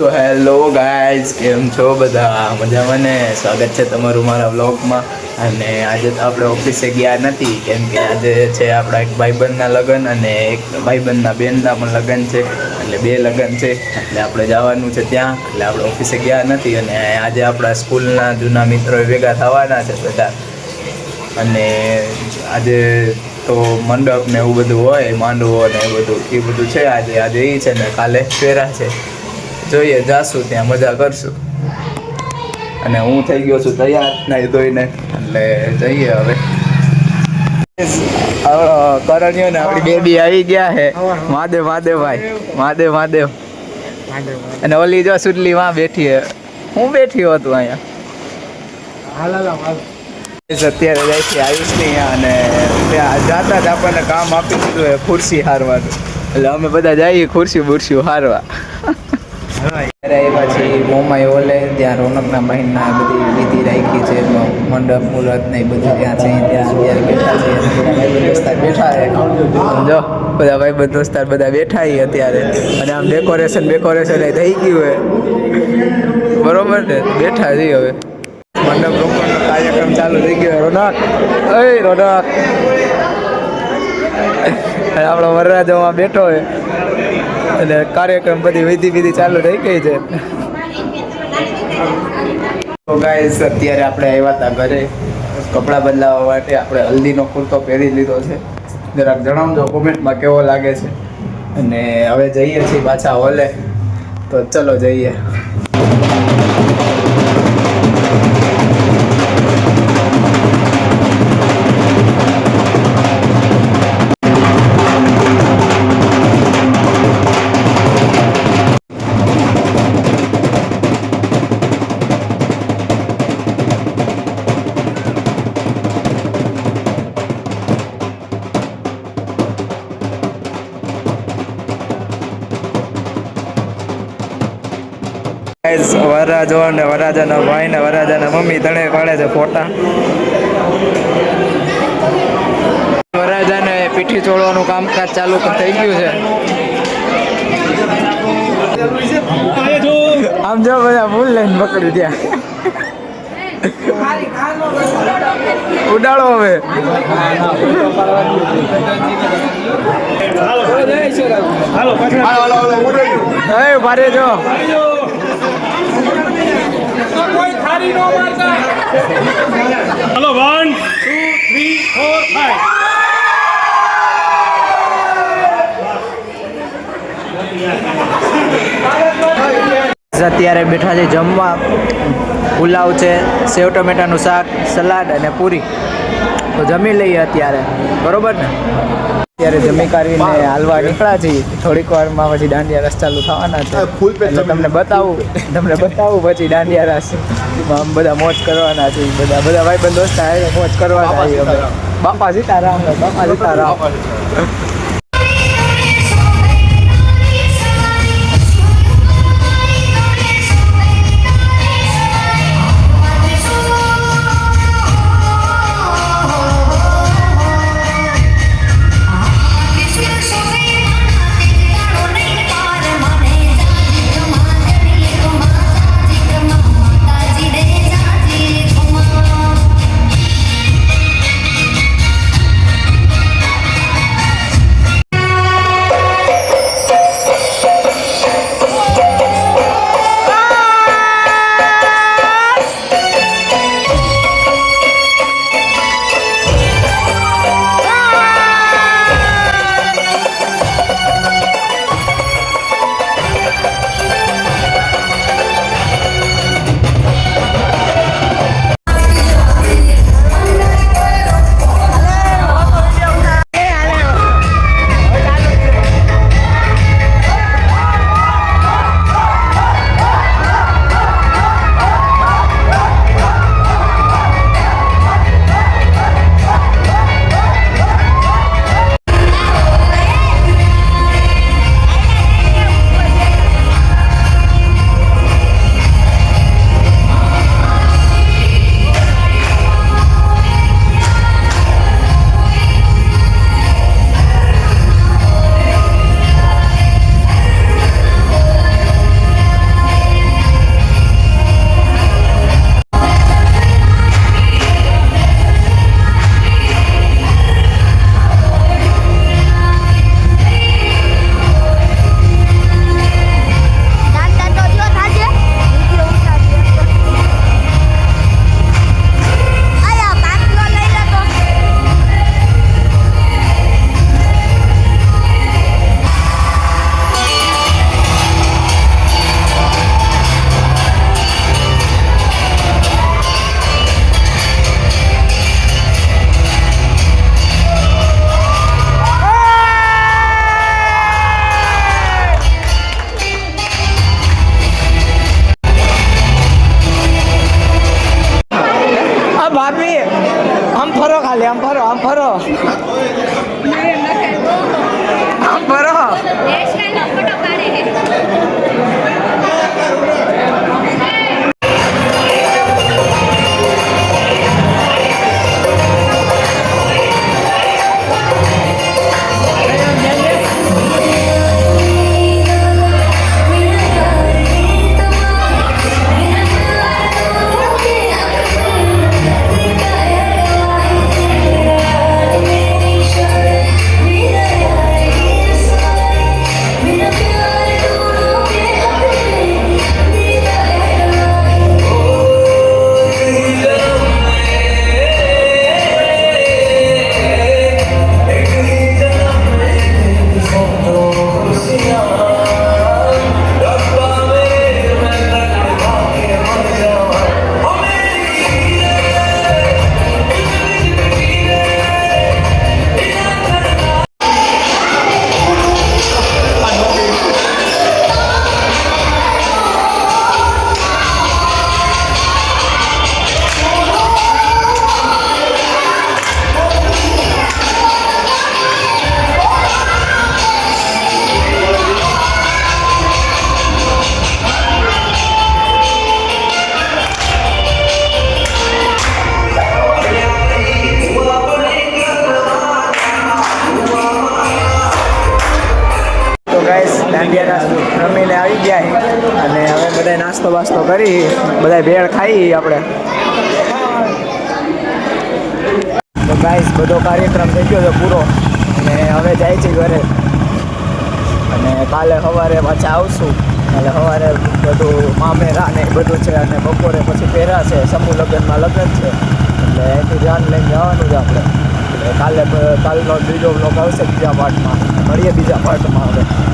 તો hello guys, કેમ છો બધા? મજામાં ને? સ્વાગત છે તમારું મારા વ્લોગમાં. અને આજે તો આપણે ઓફિસે ગયા નથી કેમ કે આજે છે આપણા એક ભાઈબંધના લગ્ન અને એક ભાઈબંધના બેનના પણ લગ્ન છે, એટલે બે લગ્ન છે. એટલે આપણે જવાનું છે ત્યાં, એટલે આપણે ઓફિસે ગયા નથી. અને આજે આપણા સ્કૂલના જૂના મિત્રો ભેગા થવાના છે બધા. અને આજે તો મંડપ ને એવું બધું હોય, માંડવો ને એ બધું છે. આજે એ છે ને કાલે ફેરા છે. જોઈએ, જાશું ત્યાં, મજા કરશું. અને હું થઈ ગયો છું તૈયાર નાઈ ધોઈને, એટલે જઈએ હવે. કરણીઓ ને આપણી બેબી આવી ગયા છે. મહાદેવ ભાઈ, મહાદેવ. અને ઓલી જો સુડલી માં બેઠી હે. હું બેઠી હતું અહીંયા. અત્યારે જાય છે આયુષની, અને ત્યાં જાતા જ આપણને કામ આપી દીધું ખુરશી હારવાનું. એટલે અમે બધા જઈએ ખુરશી હારવા. પછી મોમાઈ ઓલે ત્યાં રોનકના બહેનના બધી વિધિ રાખી છે, મંડપ મુહૂર્ત ને બધું ત્યાં છે. ત્યાં અત્યારે બેઠા છે જો બધા ભાઈબંધ દોસ્તાર બધા બેઠા છે અત્યારે. અને આમ ડેકોરેશન થઈ ગયું હોય બરોબર ને, બેઠા છીએ હવે. મંડપ રોપણનો કાર્યક્રમ ચાલુ થઈ ગયો. રોનક આપણો વરરાજામાં બેઠો હોય અને કાર્યક્રમ બધી વિધિ ચાલુ થઈ ગઈ છે. તો ગાઈસ, અત્યારે આપણે આવ્યા હતા ઘરે કપડાં બદલાવવા માટે. આપણે હલ્દીનો કુર્તો પહેરી લીધો છે. જરાક જણાવજો કોમેન્ટમાં કેવો લાગે છે. અને હવે જઈએ છીએ પાછા હોલે. તો ચલો જઈએ. વરરાજો અને વરરાજાના ભાઈ ને વરરાજાના મમ્મી ત્રણે પાડે છે ફોટા. વરરાજાને પીઠી ચોળવાનું કામકાજ ચાલુ થઈ ગયું છે. આમ જો બધા ફૂલ લઈને પકડી ત્યાં ઉડાડો હવે. ભારે જો हेलो 1 2 3 4 5 અત્યારે બેઠા છે જમવા. પુલાવ છે, સેવ ટમેટાનું શાક, સલાડ અને પૂરી. તો જમી લઈએ અત્યારે, બરોબર ને? અત્યારે જમી કરીને હાલવા નીકળ્યા છીએ. થોડીક વારમાં પછી દાંડિયા રસ ચાલુ થવાના છે. એટલે તમને બતાવું પછી દાંડિયા રસ આમ બધા મોજ કરવાના છે. બધા ભાઈબંધ દોસ્ત મોજ કરવાના છે. બાપા સીતારામ. ભાભી આમ ફરો ખાલી આમ ફરો આમ ફરો આમ ફરો દાંડિયા રમીને આવી ગયા અને હવે બધા નાસ્તો વાસ્તો કરી બધા ભેળ ખાઈ આપણે તો ગાઈસ બધો કાર્યક્રમ થઈ ગયો છે પૂરો અને હવે જાય છે ઘરે અને કાલે સવારે પાછા આવશું એટલે સવારે બધું મામેરા ને બધું છે અને બપોરે પછી પહેરા છે સમૂહ લગ્નમાં લગ્ન છે એટલે એનું ધ્યાન લઈને જવાનું છે આપણે એટલે કાલનો બીજો બ્લોગ આવશે બીજા પાર્ટમાં મળીએ બીજા પાર્ટમાં હવે